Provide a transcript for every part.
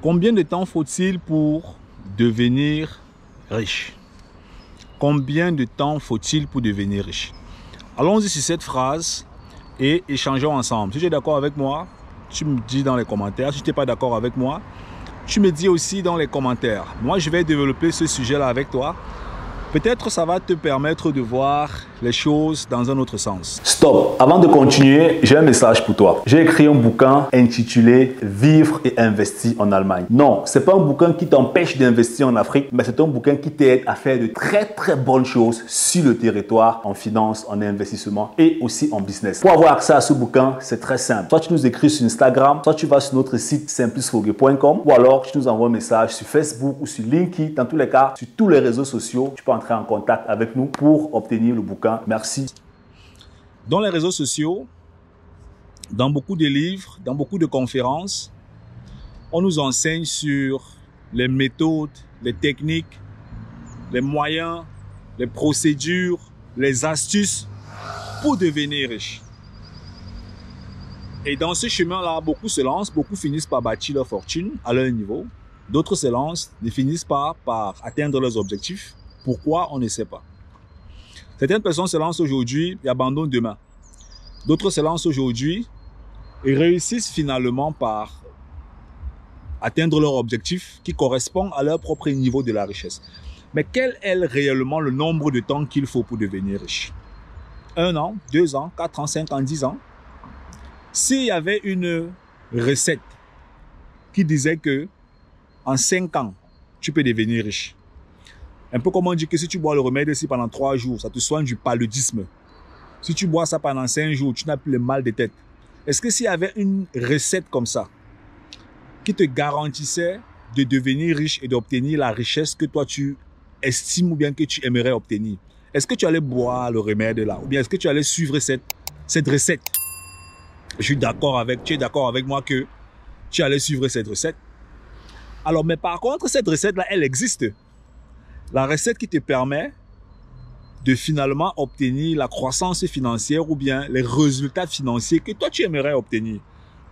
Combien de temps faut-il pour devenir riche? Combien de temps faut-il pour devenir riche? Allons-y sur cette phrase et échangeons ensemble. Si tu es d'accord avec moi, tu me dis dans les commentaires. Si tu n'es pas d'accord avec moi, tu me dis aussi dans les commentaires. Moi, je vais développer ce sujet-là avec toi. Peut-être ça va te permettre de voir les choses dans un autre sens. Stop! Avant de continuer, j'ai un message pour toi. J'ai écrit un bouquin intitulé « Vivre et investir en Allemagne ». Non, ce n'est pas un bouquin qui t'empêche d'investir en Afrique, mais c'est un bouquin qui t'aide à faire de très bonnes choses sur le territoire, en finance, en investissement et aussi en business. Pour avoir accès à ce bouquin, c'est très simple. Soit tu nous écris sur Instagram, soit tu vas sur notre site simplisfogue.com ou alors tu nous envoies un message sur Facebook ou sur LinkedIn. Dans tous les cas, sur tous les réseaux sociaux, tu peux entrer en contact avec nous pour obtenir le bouquin. Merci. Dans les réseaux sociaux, dans beaucoup de livres, dans beaucoup de conférences, on nous enseigne sur les méthodes, les techniques, les moyens, les procédures, les astuces pour devenir riche. Et dans ce chemin-là, beaucoup se lancent, beaucoup finissent par bâtir leur fortune à leur niveau. D'autres se lancent et finissent par atteindre leurs objectifs. Pourquoi? On ne sait pas. Certaines personnes se lancent aujourd'hui et abandonnent demain. D'autres se lancent aujourd'hui et réussissent finalement par atteindre leur objectif qui correspond à leur propre niveau de la richesse. Mais quel est réellement le nombre de temps qu'il faut pour devenir riche? 1 an, 2 ans, 4 ans, 5 ans, 10 ans? S'il y avait une recette qui disait que en 5 ans, tu peux devenir riche. Un peu comme on dit que si tu bois le remède ici pendant 3 jours, ça te soigne du paludisme. Si tu bois ça pendant 5 jours, tu n'as plus le mal de tête. Est-ce que s'il y avait une recette comme ça, qui te garantissait de devenir riche et d'obtenir la richesse que toi tu estimes ou bien que tu aimerais obtenir, est-ce que tu allais boire le remède là? Ou bien est-ce que tu allais suivre cette recette? Tu es d'accord avec moi que tu allais suivre cette recette? Alors, mais par contre, cette recette-là, elle existe. La recette qui te permet de finalement obtenir la croissance financière ou bien les résultats financiers que toi tu aimerais obtenir.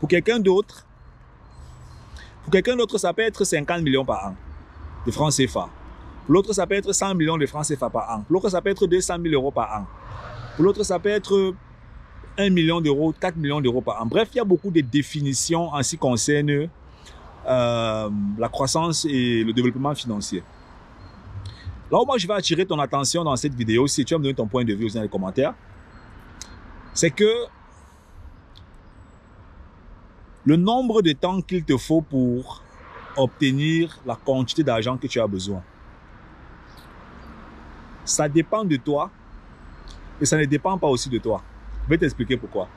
Pour quelqu'un d'autre, ça peut être 50 millions par an de francs CFA. Pour l'autre, ça peut être 100 millions de francs CFA par an. Pour l'autre, ça peut être 200 000 euros par an. Pour l'autre, ça peut être 1 million d'euros, 4 millions d'euros par an. Bref, il y a beaucoup de définitions en ce qui concerne la croissance et le développement financier. Là où moi je vais attirer ton attention dans cette vidéo, si tu vas me donner ton point de vue dans les commentaires, c'est que le nombre de temps qu'il te faut pour obtenir la quantité d'argent que tu as besoin, ça dépend de toi et ça ne dépend pas aussi de toi. Je vais t'expliquer pourquoi.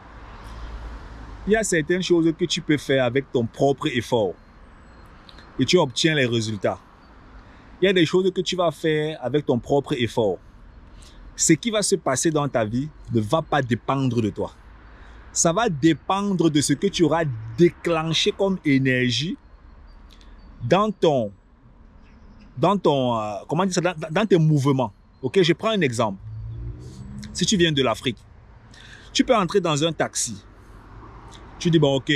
Il y a certaines choses que tu peux faire avec ton propre effort et tu obtiens les résultats. Il y a des choses que tu vas faire avec ton propre effort. Ce qui va se passer dans ta vie ne va pas dépendre de toi. Ça va dépendre de ce que tu auras déclenché comme énergie dans tes mouvements. Ok, je prends un exemple. Si tu viens de l'Afrique, tu peux entrer dans un taxi. Tu dis, bon, ok,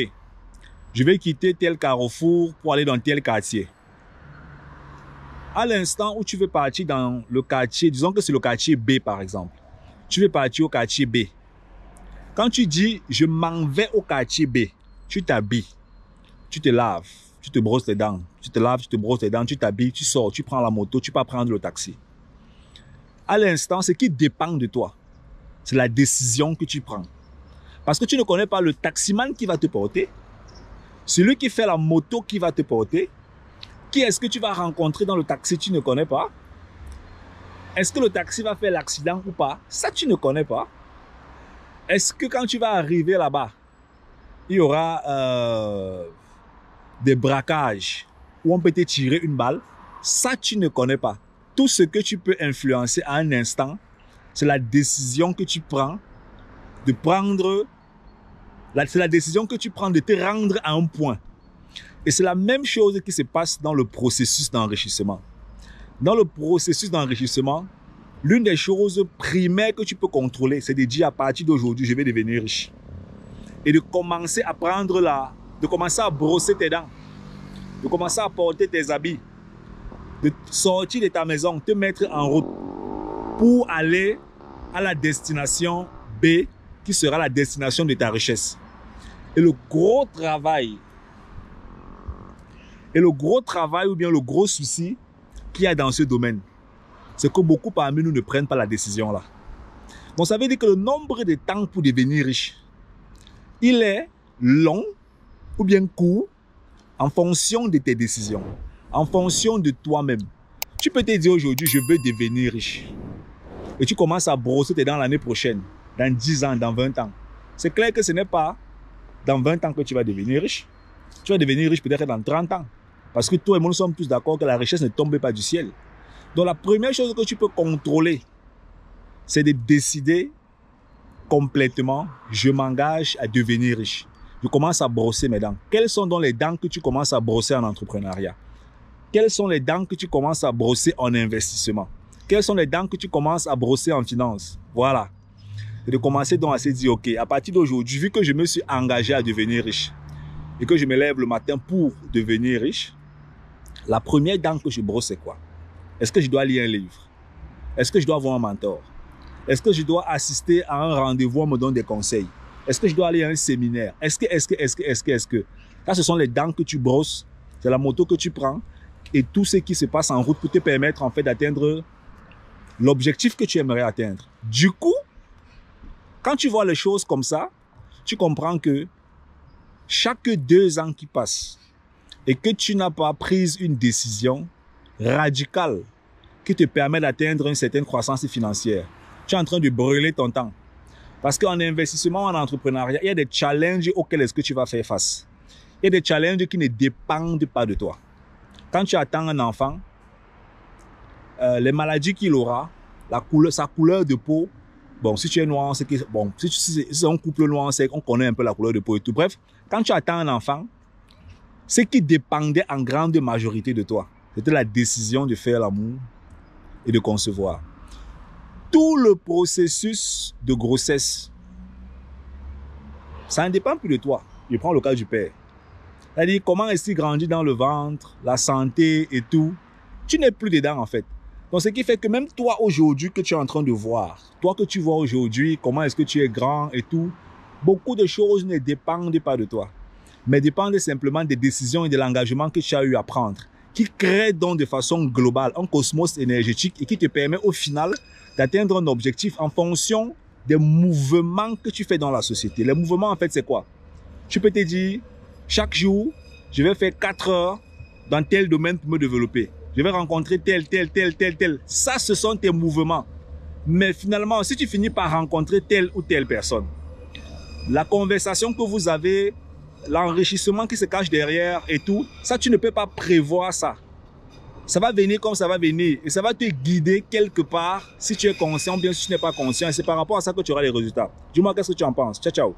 je vais quitter tel carrefour pour aller dans tel quartier. À l'instant où tu veux partir dans le quartier, disons que c'est le quartier B par exemple. Tu veux partir au quartier B. Quand tu dis je m'en vais au quartier B, tu t'habilles, tu te laves, tu te brosses les dents, tu te laves, tu te brosses les dents, tu t'habilles, tu sors, tu prends la moto, tu peux prendre le taxi. À l'instant, ce qui dépend de toi, c'est la décision que tu prends. Parce que tu ne connais pas le taximan qui va te porter, celui qui fait la moto qui va te porter. Qui est-ce que tu vas rencontrer dans le taxi, tu ne connais pas? Est-ce que le taxi va faire l'accident ou pas? Ça, tu ne connais pas. Est-ce que quand tu vas arriver là-bas, il y aura des braquages où on peut te tirer une balle? Ça, tu ne connais pas. Tout ce que tu peux influencer à un instant, c'est la décision que tu prends c'est la décision que tu prends de te rendre à un point. Et c'est la même chose qui se passe dans le processus d'enrichissement. Dans le processus d'enrichissement, l'une des choses primaires que tu peux contrôler, c'est de dire à partir d'aujourd'hui, je vais devenir riche. Et de commencer à brosser tes dents. de commencer à porter tes habits, de sortir de ta maison, te mettre en route pour aller à la destination B qui sera la destination de ta richesse. Et le gros travail ou bien le gros souci qu'il y a dans ce domaine, c'est que beaucoup parmi nous ne prennent pas la décision là. Donc ça veut dire que le nombre de temps pour devenir riche, il est long ou bien court en fonction de tes décisions, en fonction de toi-même. Tu peux te dire aujourd'hui, je veux devenir riche. Et tu commences à brosser tes dents l'année prochaine, dans 10 ans, dans 20 ans. C'est clair que ce n'est pas dans 20 ans que tu vas devenir riche. Tu vas devenir riche peut-être dans 30 ans. Parce que toi et moi, nous sommes tous d'accord que la richesse ne tombe pas du ciel. Donc la première chose que tu peux contrôler, c'est de décider complètement, je m'engage à devenir riche. Je commence à brosser mes dents. Quelles sont donc les dents que tu commences à brosser en entrepreneuriat? Quelles sont les dents que tu commences à brosser en investissement? Quelles sont les dents que tu commences à brosser en finance? Voilà. Et de commencer donc à se dire, ok, à partir d'aujourd'hui, vu que je me suis engagé à devenir riche et que je me lève le matin pour devenir riche, la première dent que je brosse, c'est quoi? Est-ce que je dois lire un livre? Est-ce que je dois avoir un mentor? Est-ce que je dois assister à un rendez-vous, on me donne des conseils? Est-ce que je dois aller à un séminaire? Est-ce que? Là, ce sont les dents que tu brosses, c'est la moto que tu prends et tout ce qui se passe en route pour te permettre en fait d'atteindre l'objectif que tu aimerais atteindre. Du coup, quand tu vois les choses comme ça, tu comprends que chaque 2 ans qui passent et que tu n'as pas pris une décision radicale qui te permet d'atteindre une certaine croissance financière, tu es en train de brûler ton temps. Parce qu'en investissement, en entrepreneuriat, il y a des challenges auxquels est-ce que tu vas faire face. Il y a des challenges qui ne dépendent pas de toi. Quand tu attends un enfant, les maladies qu'il aura, sa couleur de peau, bon, si tu es noir, c'est que, bon, si c'est un couple noir, on connaît un peu la couleur de peau et tout. Bref, quand tu attends un enfant, ce qui dépendait en grande majorité de toi, c'était la décision de faire l'amour et de concevoir. Tout le processus de grossesse, ça ne dépend plus de toi. Je prends le cas du père. C'est-à-dire, comment est-ce qu'il grandit dans le ventre, la santé et tout. Tu n'es plus dedans en fait. Donc, ce qui fait que même toi aujourd'hui que tu es en train de voir, toi que tu vois aujourd'hui, comment est-ce que tu es grand et tout, beaucoup de choses ne dépendent pas de toi, mais dépendent simplement des décisions et de l'engagement que tu as eu à prendre, qui crée donc de façon globale un cosmos énergétique et qui te permet au final d'atteindre un objectif en fonction des mouvements que tu fais dans la société. Les mouvements, en fait, c'est quoi? Tu peux te dire, chaque jour, je vais faire 4 heures dans tel domaine pour me développer. Je vais rencontrer tel. Ça, ce sont tes mouvements. Mais finalement, si tu finis par rencontrer telle ou telle personne, la conversation que vous avez, l'enrichissement qui se cache derrière et tout, ça, tu ne peux pas prévoir ça. Ça va venir comme ça va venir et ça va te guider quelque part si tu es conscient ou bien si tu n'es pas conscient. Et c'est par rapport à ça que tu auras les résultats. Dis-moi qu'est-ce que tu en penses. Ciao, ciao.